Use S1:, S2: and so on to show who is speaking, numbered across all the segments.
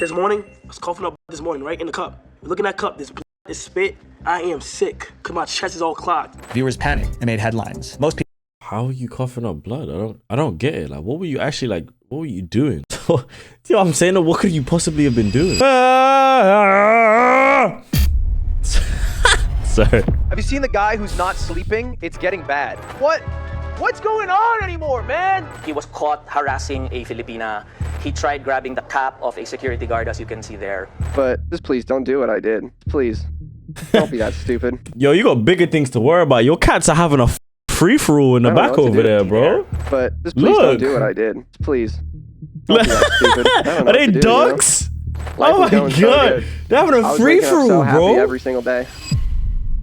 S1: This morning, I was coughing up this morning, right in the cup. Look in that cup, this blood, this spit. I am sick, cause my chest is all clogged.
S2: Viewers panicked and made headlines. Most people.
S3: How are you coughing up blood? I don't get it. Like, what were you actually like? What were you doing? Do you know what I'm saying? What could you possibly have been doing? Sorry.
S4: Have you seen the guy who's not sleeping? It's getting bad. What's going on anymore, man?
S5: He was caught harassing a Filipina. He tried grabbing the cap of a security guard, as you can see there.
S4: But just please don't do what I did. Please. Don't be that stupid.
S3: Yo, you got bigger things to worry about. Your cats are having a free-for-all in the back over there, bro.
S4: But just please don't do what I did. Please. Don't be that stupid. I don't know
S3: Are they dogs?
S4: You know?
S3: Oh my god. They're having a free-for-all,
S4: so happy
S3: bro.
S4: every single day.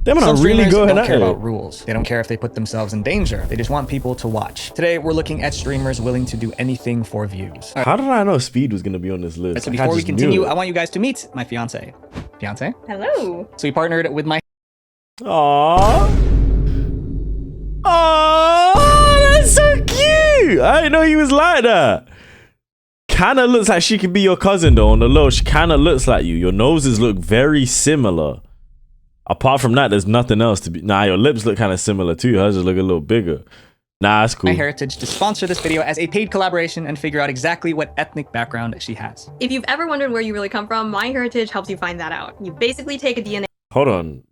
S3: They're not really going
S2: don't
S3: at
S2: care
S3: it.
S2: about rules. They don't care if they put themselves in danger. They just want people to watch. Today, we're looking at streamers willing to do anything for views.
S3: How did I know Speed was going to be on this list?
S2: So before we continue, I want you guys to meet my fiance. Fiance?
S6: Hello.
S2: So we partnered with my...
S3: Aww. Aww, that's so cute. I didn't know he was like that. Kinda looks like she could be your cousin though. On the low, she kinda looks like you. Your noses look very similar. Apart from that, there's nothing else to be. Nah, your lips look kind of similar too. Hers just look a little bigger. Nah, that's cool.
S2: My heritage to sponsor this video as a paid collaboration and figure out exactly what ethnic background she has.
S6: If you've ever wondered where you really come from, My Heritage helps you find that out. You basically take a DNA.
S3: Hold on.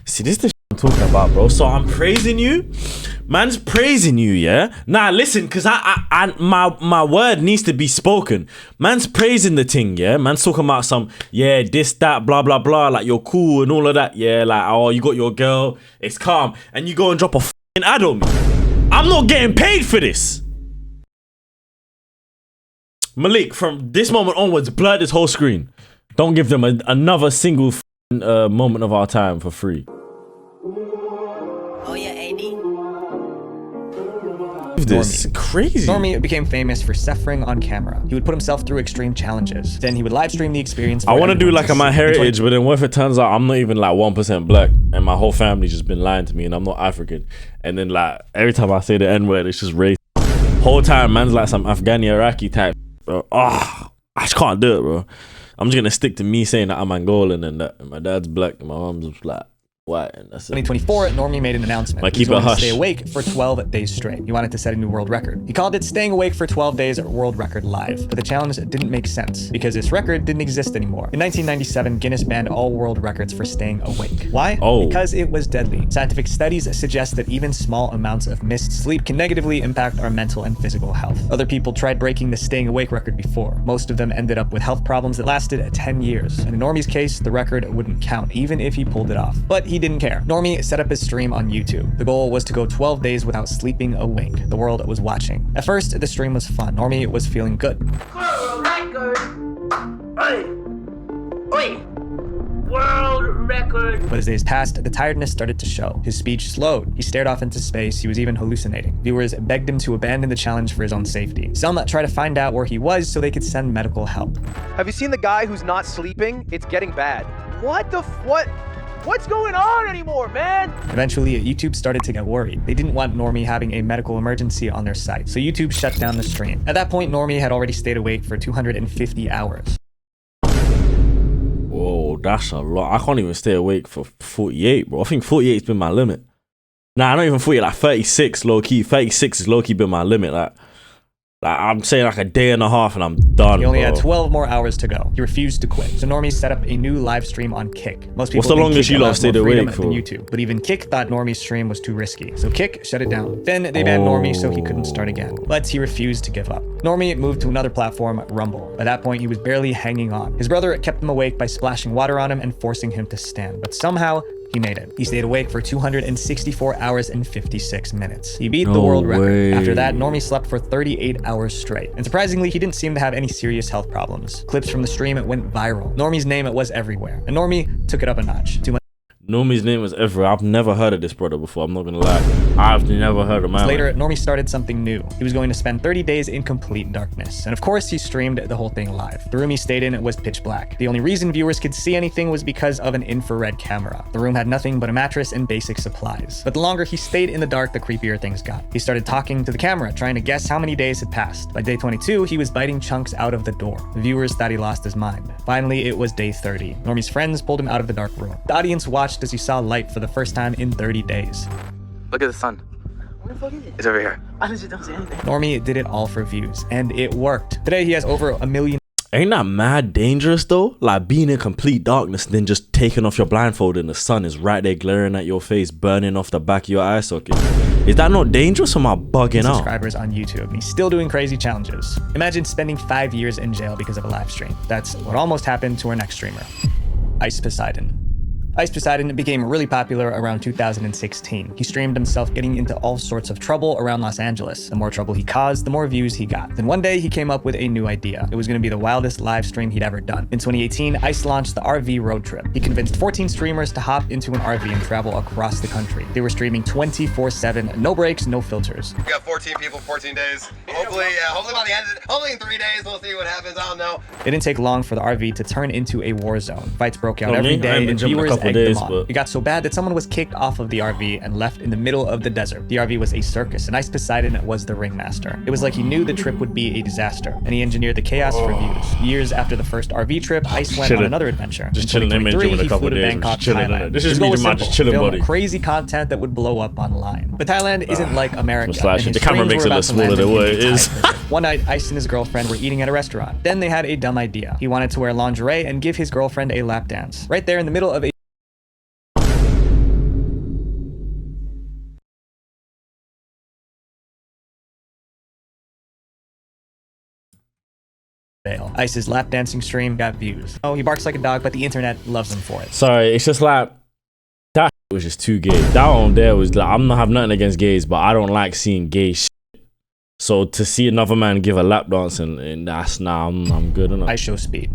S3: See, this is the shit I'm talking about, bro. So I'm praising you. Man's praising you, yeah? Nah, listen, cause my word needs to be spoken. Man's praising the thing, yeah? Man's talking about some, yeah, this, that, blah, blah, blah, like you're cool and all of that, yeah? Like, oh, you got your girl, it's calm. And you go and drop a f***ing ad on me. I'm not getting paid for this. Malik, from this moment onwards, blur this whole screen. Don't give them another single moment of our time for free.
S7: Oh yeah, AD.
S3: This crazy.
S2: Normie became famous for suffering on camera. He would put himself through extreme challenges. Then he would live stream the experience.
S3: I want to do like a My Heritage, but then what if it turns out I'm not even like 1% black and my whole family's just been lying to me and I'm not African? And then like every time I say the N-word, it's just race. Whole time man's like some Afghani Iraqi type. Bro. Oh, I just can't do it, bro. I'm just gonna stick to me saying that I'm Angolan and that my dad's black and my mom's black. White, and that's it.
S2: 2024, Normie made an announcement.
S3: Like,
S2: He was
S3: keep it
S2: going to
S3: hush.
S2: stay awake for 12 days straight. He wanted to set a new world record. He called it Staying Awake for 12 Days World Record Live. But the challenge didn't make sense because this record didn't exist anymore. In 1997, Guinness banned all world records for staying awake. Why?
S3: Oh.
S2: Because it was deadly. Scientific studies suggest that even small amounts of missed sleep can negatively impact our mental and physical health. Other people tried breaking the staying awake record before. Most of them ended up with health problems that lasted 10 years. And in Normie's case, the record wouldn't count, even if he pulled it off. But he didn't care. Normie set up his stream on YouTube. The goal was to go 12 days without sleeping awake. The world was watching. At first, the stream was fun. Normie was feeling good.
S1: World record. Oi. Oi. World record.
S2: But as days passed, the tiredness started to show. His speech slowed. He stared off into space. He was even hallucinating. Viewers begged him to abandon the challenge for his own safety. Some tried to find out where he was so they could send medical help.
S4: Have you seen the guy who's not sleeping? It's getting bad. What's going on anymore, man?
S2: Eventually, YouTube started to get worried. They didn't want Normie having a medical emergency on their site, so YouTube shut down the stream. At that point, Normie had already stayed awake for 250 hours.
S3: Whoa, that's a lot. I can't even stay awake for 48, bro. I think 48's been my limit. Nah, not even 48, like 36 low key. 36 is low key been my limit. Like I'm saying like a day and a half and I'm done.
S2: He only
S3: bro.
S2: had 12 more hours to go. He refused to quit. So Normie set up a new live stream on Kick. Most people
S3: What's the
S2: think
S3: longest
S2: Kick
S3: you lot
S2: allows
S3: stayed
S2: more freedom
S3: awake
S2: than
S3: for?
S2: YouTube, but even Kick thought Normie's stream was too risky. So Kick shut it down. Then they banned Normie so he couldn't start again. But he refused to give up. Normie moved to another platform, Rumble. By that point, he was barely hanging on. His brother kept him awake by splashing water on him and forcing him to stand. But somehow, he made it. He stayed awake for 264 hours and 56 minutes. He beat the world record. After that, Normie slept for 38 hours straight. And surprisingly, he didn't seem to have any serious health problems. Clips from the stream went viral. Normie's name was everywhere. And Normie took it up a notch.
S3: Normie's name was everywhere. I've never heard of this brother before. I'm not gonna lie. I've never heard of my
S2: Later, Normie started something new. He was going to spend 30 days in complete darkness. And of course, he streamed the whole thing live. The room he stayed in was pitch black. The only reason viewers could see anything was because of an infrared camera. The room had nothing but a mattress and basic supplies. But the longer he stayed in the dark, the creepier things got. He started talking to the camera, trying to guess how many days had passed. By day 22, he was biting chunks out of the door. The viewers thought he lost his mind. Finally, it was day 30. Normie's friends pulled him out of the dark room. The audience watched as he saw light for the first time in 30 days.
S8: Look at the sun.
S1: Where the fuck is it?
S8: It's over here.
S1: I legit don't see anything.
S2: Normie did it all for views, and it worked. Today, he has over 1 million.
S3: Ain't that mad dangerous though? Like being in complete darkness, then just taking off your blindfold and the sun is right there glaring at your face, burning off the back of your eye socket. Is that not dangerous or am I bugging out?
S2: Subscribers on YouTube, and he's still doing crazy challenges. Imagine spending 5 years in jail because of a live stream. That's what almost happened to our next streamer, Ice Poseidon. Ice Poseidon became really popular around 2016. He streamed himself getting into all sorts of trouble around Los Angeles. The more trouble he caused, the more views he got. Then one day he came up with a new idea. It was going to be the wildest live stream he'd ever done. In 2018, Ice launched the RV road trip. He convinced 14 streamers to hop into an RV and travel across the country. They were streaming 24/7, no breaks, no filters.
S9: We got 14 people, 14 days. Hopefully by the end of hopefully in 3 days we'll see what happens. I don't know.
S2: It didn't take long for the RV to turn into a war zone. Fights broke out
S3: Well,
S2: every
S3: me, I
S2: day,
S3: haven't
S2: and
S3: jumped in a
S2: viewers
S3: couple
S2: egged
S3: days,
S2: them on.
S3: but-
S2: It got so bad that someone was kicked off of the RV and left in the middle of the desert. The RV was a circus, and Ice Poseidon was the ringmaster. It was like he knew the trip would be a disaster, and he engineered the chaos for views. Years after the first RV trip, Ice went on
S3: Chilling.
S2: another adventure.
S3: Just
S2: In
S3: chilling, they mentioned
S2: 2023,
S3: in a
S2: he
S3: couple
S2: flew to
S3: days,
S2: Bangkok,
S3: just chilling,
S2: Thailand.
S3: innit? This is
S2: His
S3: me
S2: goal was
S3: just
S2: simple,
S3: chilling,
S2: film
S3: buddy.
S2: crazy content that would blow up online. But Thailand isn't like America.
S3: Slash,
S2: and his
S3: the camera
S2: streams
S3: makes
S2: were
S3: it
S2: about
S3: look
S2: to
S3: smaller
S2: land
S3: than
S2: in
S3: what
S2: the
S3: it is.
S2: entire desert. One night, Ice and his girlfriend were eating at a restaurant. Then they had a dumb idea. He wanted to wear lingerie and give his girlfriend a lap dance. Right there in the middle of a fail. Ice's lap dancing stream got views. Oh, he barks like a dog, but the internet loves him for it.
S3: Sorry, it's just like that was just too gay. That one there was like, I'm not have nothing against gays, but I don't like seeing gay shit. So to see another man give a lap dance and that's I'm good enough.
S2: Ice Show Speed.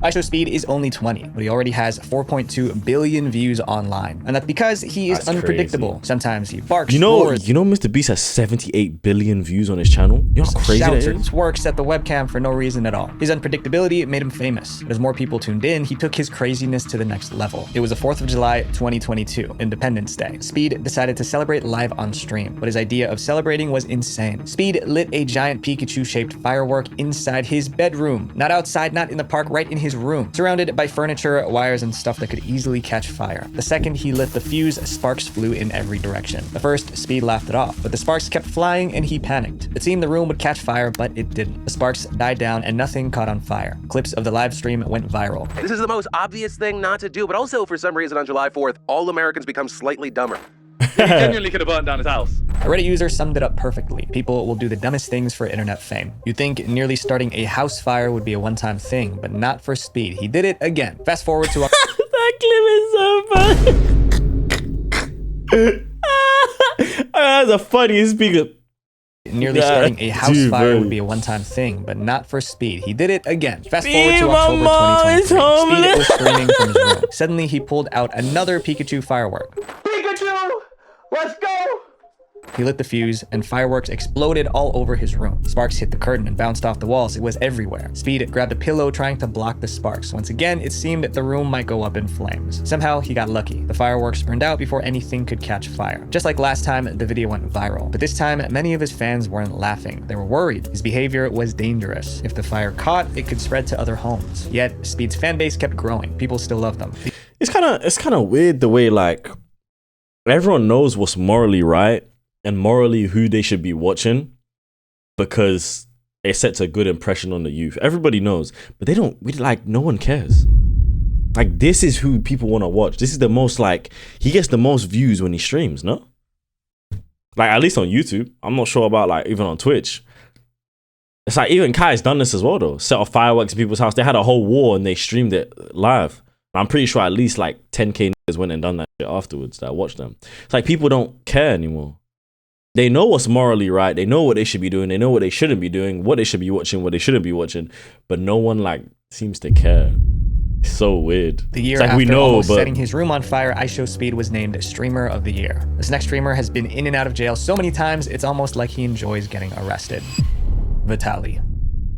S2: Ice Show Speed is only 20, but he already has 4.2 billion views online. And that's because he is
S3: That's
S2: unpredictable.
S3: crazy.
S2: Sometimes he barks,
S3: You know,
S2: roars,
S3: Mr. Beast has 78 billion views on his channel. You know how crazy that
S2: shouts, or
S3: is?
S2: twerks at the webcam for no reason at all. His unpredictability made him famous. As more people tuned in, he took his craziness to the next level. It was the 4th of July, 2022, Independence Day. Speed decided to celebrate live on stream, but his idea of celebrating was insane. Speed lit a giant Pikachu-shaped firework inside his bedroom. Not outside, not in the park, right in his room. Surrounded by furniture, wires, and stuff that could easily catch fire. The second he lit the fuse, sparks flew in every direction. At first, Speed laughed it off, but the sparks kept flying and he panicked. It seemed the room would catch fire, but it didn't. The sparks died down and nothing caught on fire. Clips of the live stream went viral.
S4: This is the most obvious thing not to do, but also for some reason on July 4th, all Americans become slightly dumber.
S8: He genuinely could have burnt down his house.
S2: A Reddit user summed it up perfectly. People will do the dumbest things for internet fame. You'd think nearly starting a house fire would be a one-time thing, but not for Speed. He did it again. Fast forward to
S3: That clip is so funny. That's the funniest speaker.
S2: nearly starting a house
S3: Dude,
S2: fire
S3: bro.
S2: would be a one-time thing, but not for Speed. He did it again. Fast
S3: Speed,
S2: forward to
S3: my
S2: October
S3: mom is
S2: 2023. Speed
S3: homeless.
S2: was screaming from his room. Suddenly, he pulled out another Pikachu firework.
S1: Pikachu! Let's go!
S2: He lit the fuse, and fireworks exploded all over his room. Sparks hit the curtain and bounced off the walls. It was everywhere. Speed grabbed a pillow, trying to block the sparks. Once again, it seemed that the room might go up in flames. Somehow, he got lucky. The fireworks burned out before anything could catch fire. Just like last time, the video went viral. But this time, many of his fans weren't laughing. They were worried. His behavior was dangerous. If the fire caught, it could spread to other homes. Yet, Speed's fan base kept growing. People still love them.
S3: It's kind of weird the way like everyone knows what's morally right and morally who they should be watching because it sets a good impression on the youth. Everybody knows, but they don't. No one cares. Like this is who people want to watch. This is the most like he gets the most views when he streams. No, like at least on YouTube. I'm not sure about like even on Twitch. It's like even Kai's done this as well though. Set off fireworks in people's house. They had a whole war and they streamed it live. I'm pretty sure at least like 10K niggas went and done that shit afterwards that watched them. It's like people don't care anymore. They know what's morally right. They know what they should be doing. They know what they shouldn't be doing, what they should be watching, what they shouldn't be watching. But no one like seems to care. So weird.
S2: The year
S3: It's like
S2: after
S3: we know,
S2: almost
S3: but
S2: setting his room on fire, IShowSpeed was named Streamer of the Year. This next streamer has been in and out of jail so many times, it's almost like he enjoys getting arrested. Vitali.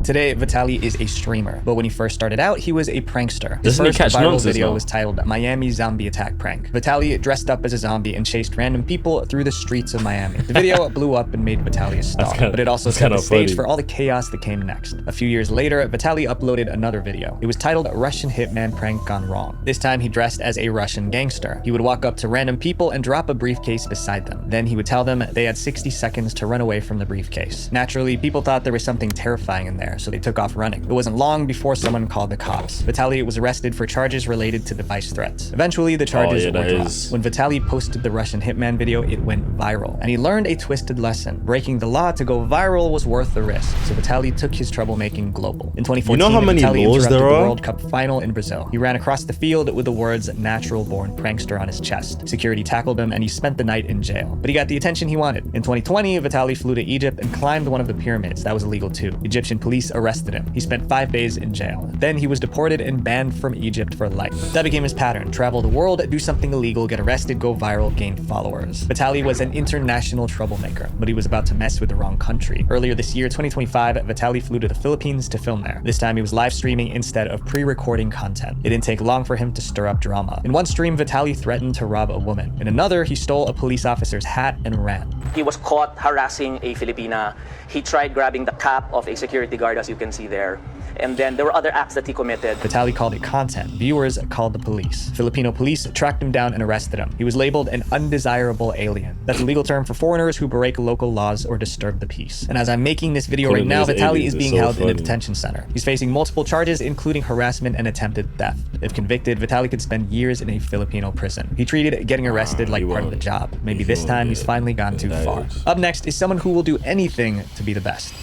S2: Today, Vitali is a streamer, but when he first started out, he was a prankster. His
S3: Doesn't he
S2: first
S3: catch
S2: viral
S3: nonsense
S2: video
S3: now?
S2: was titled Miami Zombie Attack Prank. Vitali dressed up as a zombie and chased random people through the streets of Miami. The video blew up and made Vitali a star, but it also set the stage for all the chaos that came next. A few years later, Vitali uploaded another video. It was titled Russian Hitman Prank Gone Wrong. This time, he dressed as a Russian gangster. He would walk up to random people and drop a briefcase beside them. Then he would tell them they had 60 seconds to run away from the briefcase. Naturally, people thought there was something terrifying in there, so they took off running. It wasn't long before someone called the cops. Vitali was arrested for charges related to device threats. Eventually, the charges were dropped. When Vitali posted the Russian Hitman video, it went viral. And he learned a twisted lesson. Breaking the law to go viral was worth the risk. So Vitali took his troublemaking global. In 2014,
S3: you know how many
S2: Vitali
S3: laws
S2: interrupted
S3: there
S2: the
S3: are?
S2: World Cup final in Brazil. He ran across the field with the words "natural born prankster" on his chest. Security tackled him and he spent the night in jail. But he got the attention he wanted. In 2020, Vitali flew to Egypt and climbed one of the pyramids. That was illegal too. Egyptian police arrested him. He spent 5 days in jail. Then he was deported and banned from Egypt for life. That became his pattern. Travel the world, do something illegal, get arrested, go viral, gain followers. Vitali was an international troublemaker, but he was about to mess with the wrong country. Earlier this year, 2025, Vitali flew to the Philippines to film there. This time he was live streaming instead of pre-recording content. It didn't take long for him to stir up drama. In one stream, Vitali threatened to rob a woman. In another, he stole a police officer's hat and ran.
S5: He was caught harassing a Filipina. He tried grabbing the cap of a security guard, as you can see there. And then there were other acts that he committed.
S2: Vitali called it content. Viewers called the police. Filipino police tracked him down and arrested him. He was labeled an undesirable alien. That's a legal term for foreigners who break local laws or disturb the peace. And as I'm making this video right now, Vitali is being held in a detention center. He's facing multiple charges, including harassment and attempted theft. If convicted, Vitali could spend years in a Filipino prison. He treated getting arrested like part of the job. Maybe this time he's finally gone too far. Up next is someone who will do anything to be the best.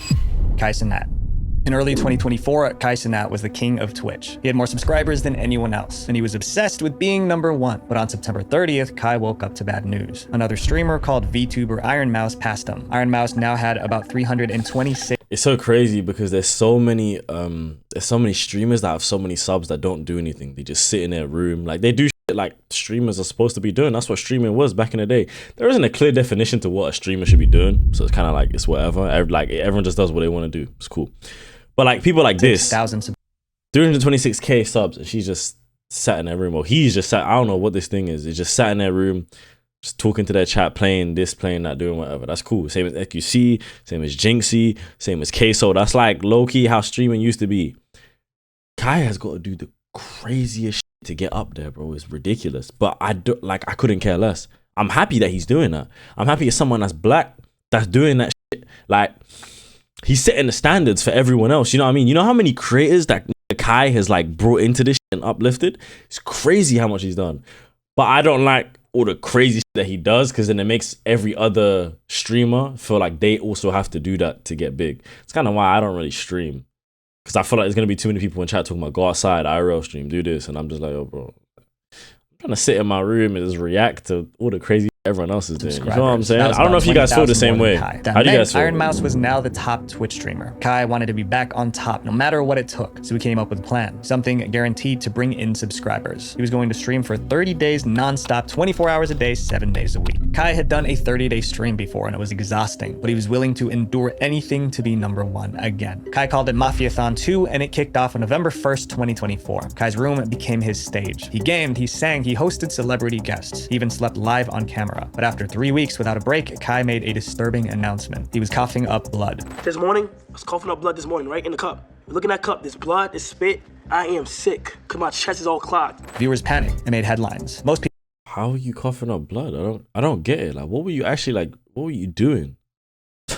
S2: Kai Cenat. In early 2024, Kai Cenat was the king of Twitch. He had more subscribers than anyone else, and he was obsessed with being #1. But on September 30th, Kai woke up to bad news. Another streamer called VTuber IronMouse passed him. IronMouse now had about 326.
S3: It's so crazy because there's so many streamers that have so many subs that don't do anything. They just sit in their room. Like they do shit like streamers are supposed to be doing. That's what streaming was back in the day. There isn't a clear definition to what a streamer should be doing. So it's kind of like it's whatever. Like everyone just does what they want to do. It's cool. But like people like this, 326k subs, and she's just sat in their room, or he's just sat. I don't know what this thing is. It's just sat in their room, just talking to their chat, playing this, playing that, doing whatever. That's cool. Same as EQC, same as Jinxie, same as Queso. That's like low key how streaming used to be. Kai has got to do the craziest shit to get up there, bro. It's ridiculous. But I couldn't care less. I'm happy that he's doing that. I'm happy as someone that's black that's doing that shit. Like, he's setting the standards for everyone else. You know what I mean? You know how many creators that Kai has like brought into this shit and uplifted? It's crazy how much he's done. But I don't like all the crazy shit that he does, because then it makes every other streamer feel like they also have to do that to get big. It's kind of why I don't really stream, because I feel like there's going to be too many people in chat talking about go outside, IRL stream, do this. And I'm just like, oh, bro, I'm trying to sit in my room and just react to all the crazy everyone else is doing. You know what I'm saying? I don't know if you guys feel the same way. How do you guys feel?
S2: IronMouse was now the top Twitch streamer. Kai wanted to be back on top no matter what it took. So he came up with a plan, something guaranteed to bring in subscribers. He was going to stream for 30 days non-stop, 24 hours a day, 7 days a week. Kai had done a 30-day stream before and it was exhausting, but he was willing to endure anything to be #1 again. Kai called it Mafiathon 2 and it kicked off on November 1st, 2024. Kai's room became his stage. He gamed, he sang, he hosted celebrity guests. He even slept live on camera. But after 3 weeks without a break, Kai made a disturbing announcement. He was coughing up blood.
S1: This morning, I was coughing up blood this morning, right in the cup. Look at that cup, this blood, this spit. I am sick, because my chest is all clogged.
S2: Viewers panicked and made headlines. Most people...
S3: How are you coughing up blood? I don't get it. Like, what were you actually like, what were you doing?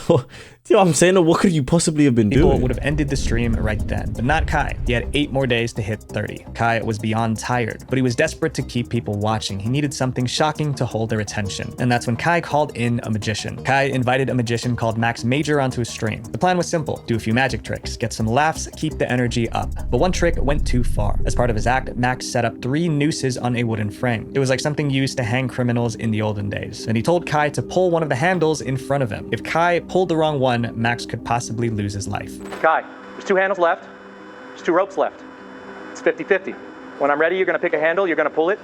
S3: Do you know what I'm saying? What could you possibly have been doing?
S2: People would have ended the stream right then, but not Kai. He had 8 more days to hit 30. Kai was beyond tired, but he was desperate to keep people watching. He needed something shocking to hold their attention. And that's when Kai called in a magician. Kai invited a magician called Max Major onto his stream. The plan was simple: do a few magic tricks, get some laughs, keep the energy up. But one trick went too far. As part of his act, Max set up 3 nooses on a wooden frame. It was like something used to hang criminals in the olden days. And he told Kai to pull one of the handles in front of him. If Kai pulled the wrong one, Max could possibly lose his life.
S4: Kai, there's 2 handles left. There's 2 ropes left. It's 50-50.
S5: When I'm ready, you're gonna pick a handle, you're gonna pull it.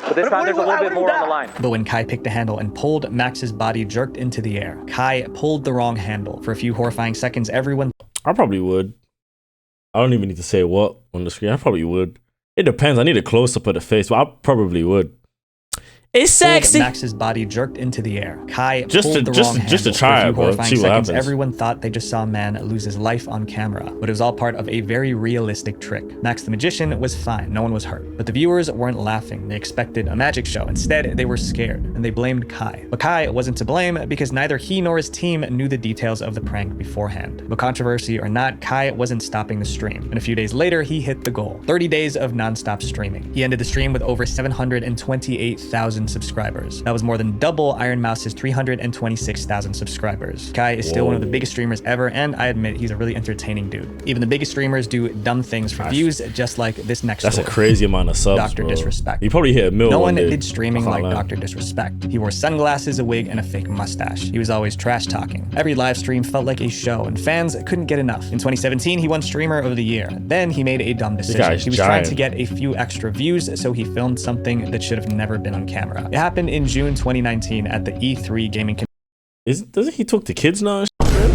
S5: But this time there's a little bit more on the line.
S2: But when Kai picked a handle and pulled, Max's body jerked into the air. Kai pulled the wrong handle. For a few horrifying seconds, everyone...
S3: I probably would. I don't even need to say what on the screen. I probably would. It depends. I need a close-up of the face, but I probably would. It's sexy.
S2: Max's body jerked into the air. Kai
S3: just
S2: pulled the wrong handle.
S3: to try it, bro. See what
S2: seconds,
S3: happens.
S2: everyone thought they just saw a man lose his life on camera, but it was all part of a very realistic trick. Max the magician was fine. No one was hurt. But the viewers weren't laughing. They expected a magic show. Instead, they were scared, and they blamed Kai. But Kai wasn't to blame because neither he nor his team knew the details of the prank beforehand. But controversy or not, Kai wasn't stopping the stream. And a few days later, he hit the goal. 30 days of non-stop streaming. He ended the stream with over 728,000 subscribers. That was more than double IronMouse's 326,000 subscribers. Kai is still one of the biggest streamers ever, and I admit he's a really entertaining dude. Even the biggest streamers do dumb things for views, just like this next
S3: That's
S2: story.
S3: a crazy amount of subs,
S2: DrDisrespect.
S3: He probably hit a million.
S2: No one did streaming like DrDisrespect. He wore sunglasses, a wig, and a fake mustache. He was always trash talking. Every live stream felt like a show, and fans couldn't get enough. In 2017, he won Streamer of the Year. Then he made a dumb decision. He was trying to get a few extra views, so he filmed something that should have never been on camera. It happened in June 2019 at the E3 gaming
S3: Doesn't he talk to kids now?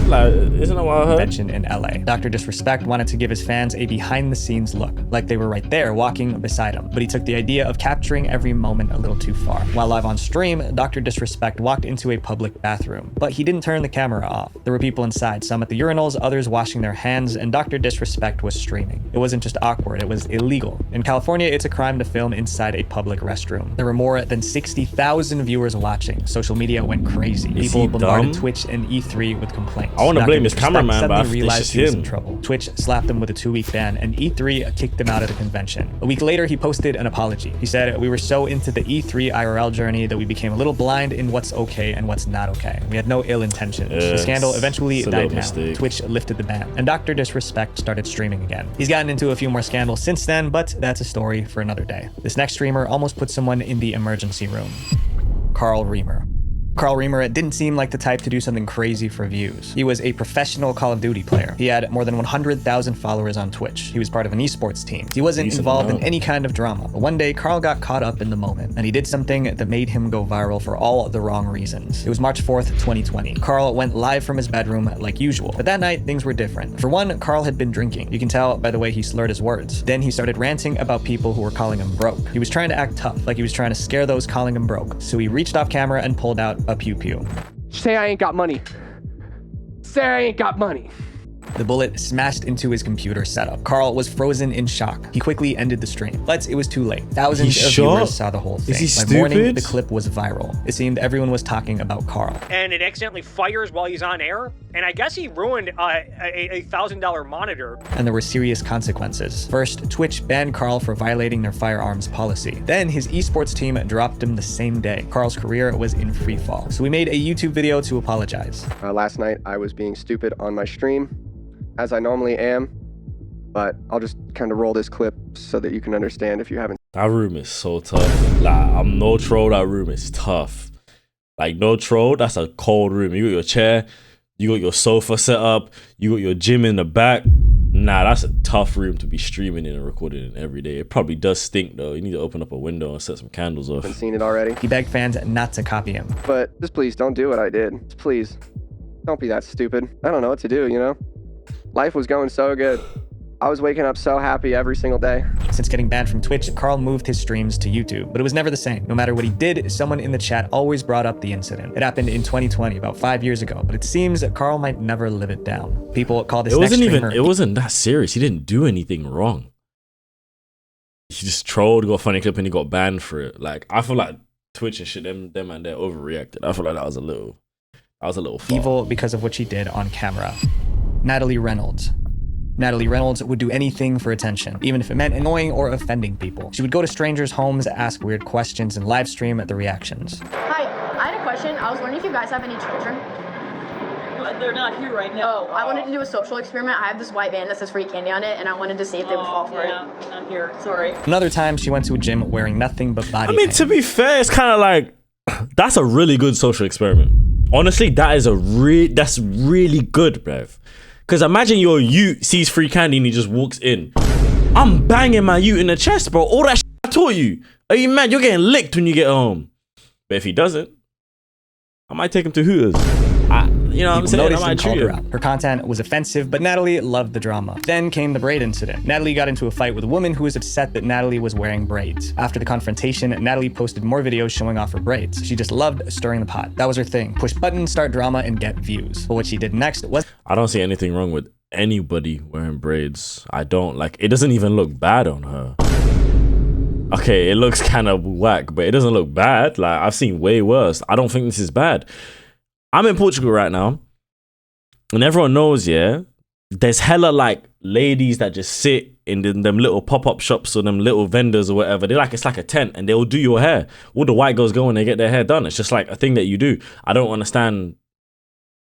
S3: Like, isn't that what I heard?
S2: Convention in LA. DrDisrespect wanted to give his fans a behind-the-scenes look, like they were right there walking beside him. But he took the idea of capturing every moment a little too far. While live on stream, DrDisrespect walked into a public bathroom, but he didn't turn the camera off. There were people inside, some at the urinals, others washing their hands, and DrDisrespect was streaming. It wasn't just awkward, it was illegal. In California, it's a crime to film inside a public restroom. There were more than 60,000 viewers watching. Social media went crazy. People bombarded Twitch and E3 with complaints.
S3: I want to blame his cameraman, but
S2: realized he was in trouble. Twitch slapped him with a 2-week ban, and E3 kicked him out of the convention. A week later, he posted an apology. He said, "We were so into the E3 IRL journey that we became a little blind in what's okay and what's not okay. We had no ill intentions." The scandal eventually died down. Twitch lifted the ban, and DrDisrespect started streaming again. He's gotten into a few more scandals since then, but that's a story for another day. This next streamer almost put someone in the emergency room. CarlReamer. CarlReamer didn't seem like the type to do something crazy for views. He was a professional Call of Duty player. He had more than 100,000 followers on Twitch. He was part of an esports team. He wasn't involved in any kind of drama. But one day, Carl got caught up in the moment, and he did something that made him go viral for all the wrong reasons. It was March 4th, 2020. Carl went live from his bedroom like usual, but that night, things were different. For one, Carl had been drinking. You can tell by the way he slurred his words. Then he started ranting about people who were calling him broke. He was trying to act tough, like he was trying to scare those calling him broke. So he reached off camera and pulled out a pew-pew.
S4: Say I ain't got money. Say I ain't got money.
S2: The bullet smashed into his computer setup. Carl was frozen in shock. He quickly ended the stream, but it was too late. Thousands of viewers saw the whole thing.
S3: Is he stupid?
S2: By morning, the clip was viral. It seemed everyone was talking about Carl.
S10: And it accidentally fires while he's on air. And I guess he ruined a $1,000 monitor.
S2: And there were serious consequences. First, Twitch banned Carl for violating their firearms policy. Then his esports team dropped him the same day. Carl's career was in free fall. So we made a YouTube video to apologize.
S11: Last night, I was being stupid on my stream, as I normally am, but I'll just kind of roll this clip so that you can understand if you haven't.
S3: That room is so tough. Like, I'm no troll, that room is tough. Like, no troll, that's a cold room. You got your chair, you got your sofa set up, you got your gym in the back. Nah, that's a tough room to be streaming in and recording in every day. It probably does stink though. You need to open up a window and set some candles off.
S11: I've seen it already.
S2: He begged fans not to copy him.
S11: But just please don't do what I did. Just please, don't be that stupid. I don't know what to do, you know? Life was going so good. I was waking up so happy every single day.
S2: Since getting banned from Twitch, Carl moved his streams to YouTube, but it was never the same. No matter what he did, someone in the chat always brought up the incident. It happened in 2020, about 5 years ago, but it seems that Carl might never live it down. People call this next streamer...
S3: It wasn't that serious. He didn't do anything wrong. He just trolled, got a funny clip, and he got banned for it. Like, I feel like Twitch and shit, them and they're overreacted. I feel like that was a little far.
S2: Evil because of what she did on camera. Natalie Reynolds. Natalie Reynolds would do anything for attention, even if it meant annoying or offending people. She would go to strangers' homes, ask weird questions, and live stream the reactions.
S12: Hi, I had a question. I was wondering if you guys have any children.
S13: They're not here right now.
S12: Oh, I wanted to do a social experiment. I have this white van that says free candy on it, and I wanted to see if they would fall for it.
S13: Not here. Sorry.
S2: Another time, she went to a gym wearing nothing but body paint.
S3: To be fair, it's kind of like, that's a really good social experiment. Honestly, that's really good, bruv. Because imagine you sees free candy and he just walks in. I'm banging my ute in the chest, bro. All that shit I taught you. Are you mad? You're getting licked when you get home. But if he doesn't, I might take him to Hooters. You know what I'm saying? I might treat him.
S2: Her content was offensive, but Natalie loved the drama. Then came the braid incident. Natalie got into a fight with a woman who was upset that Natalie was wearing braids. After the confrontation, Natalie posted more videos showing off her braids. She just loved stirring the pot. That was her thing. Push buttons, start drama, and get views. But what she did next was...
S3: I don't see anything wrong with anybody wearing braids. I don't. Like, it doesn't even look bad on her. Okay, it looks kind of whack, but it doesn't look bad. Like, I've seen way worse. I don't think this is bad. I'm in Portugal right now, and everyone knows, yeah, there's hella like ladies that just sit in them little pop-up shops or them little vendors or whatever. They're like, it's like a tent, and they'll do your hair. All the white girls go and they get their hair done. It's just like a thing that you do. I don't understand.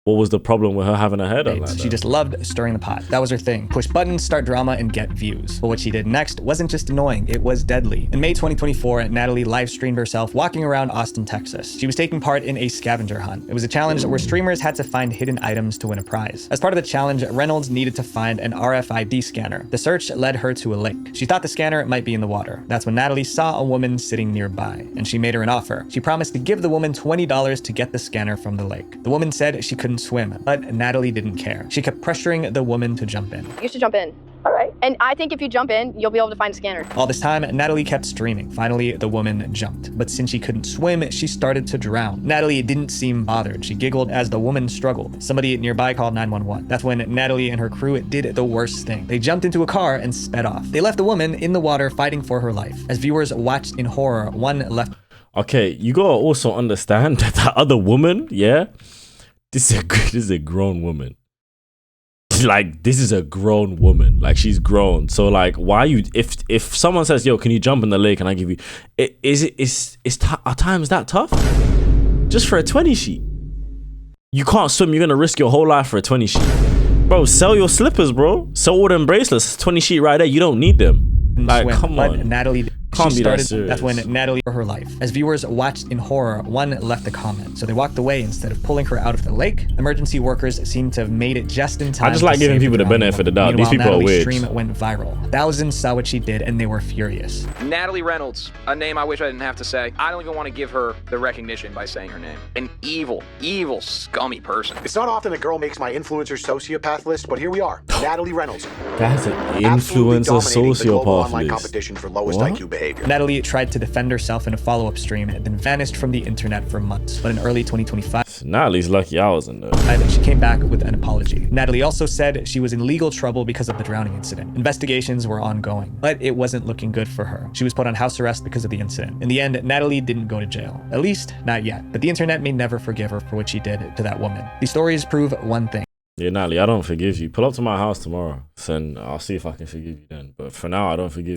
S3: What was the problem with her having her hair done like that?
S2: She just loved stirring the pot. That was her thing. Push buttons, start drama, and get views. But what she did next wasn't just annoying, it was deadly. In May 2024, Natalie live streamed herself walking around Austin, Texas. She was taking part in a scavenger hunt. It was a challenge where streamers had to find hidden items to win a prize. As part of the challenge, Reynolds needed to find an RFID scanner. The search led her to a lake. She thought the scanner might be in the water. That's when Natalie saw a woman sitting nearby, and she made her an offer. She promised to give the woman $20 to get the scanner from the lake. The woman said she couldn't swim, but Natalie didn't care. She kept pressuring the woman to jump in.
S12: You should jump in. All right. And I think if you jump in, you'll be able to find the scanner.
S2: All this time, Natalie kept streaming. Finally, the woman jumped. But since she couldn't swim, she started to drown. Natalie didn't seem bothered. She giggled as the woman struggled. Somebody nearby called 911. That's when Natalie and her crew did the worst thing. They jumped into a car and sped off. They left the woman in the water fighting for her life. As viewers watched in horror, one left...
S3: Okay, you gotta also understand that that other woman, yeah? This is a grown woman. Like, this is a grown woman. Like, she's grown. So like, why you, if someone says, yo, can you jump in the lake and I give you, are times that tough? Just for a 20 sheet. You can't swim, you're gonna risk your whole life for a 20 sheet. Bro, sell your slippers, bro. Sell all them bracelets. 20 sheet right there, you don't need them. Like, come on.
S2: Natalie
S3: Can't be that serious.
S2: That's when Natalie for her life. As viewers watched in horror, one left a comment. So they walked away instead of pulling her out of the lake. Emergency workers seemed to have made it just in time.
S3: I just like giving people the benefit of the doubt. These people are weird.
S2: Natalie's stream went viral. Thousands saw what she did and they were furious.
S4: Natalie Reynolds, a name I wish I didn't have to say. I don't even want to give her the recognition by saying her name. An evil, evil, scummy person.
S14: It's not often a girl makes my influencer sociopath list, but here we are. Natalie Reynolds.
S3: That's an influencer sociopath
S14: online
S3: list.
S14: Competition for lowest IQ behavior.
S2: Natalie tried to defend herself in a follow-up stream and then vanished from the internet for months. But in early 2025,
S3: Natalie's lucky I was in there.
S2: She came back with an apology. Natalie also said she was in legal trouble because of the drowning incident. Investigations were ongoing, but it wasn't looking good for her. She was put on house arrest because of the incident. In the end, Natalie didn't go to jail. At least, not yet. But the internet may never forgive her for what she did to that woman. These stories prove one thing.
S3: Yeah, Natalie, I don't forgive you. Pull up to my house tomorrow, and I'll see if I can forgive you then. But for now, I don't forgive you.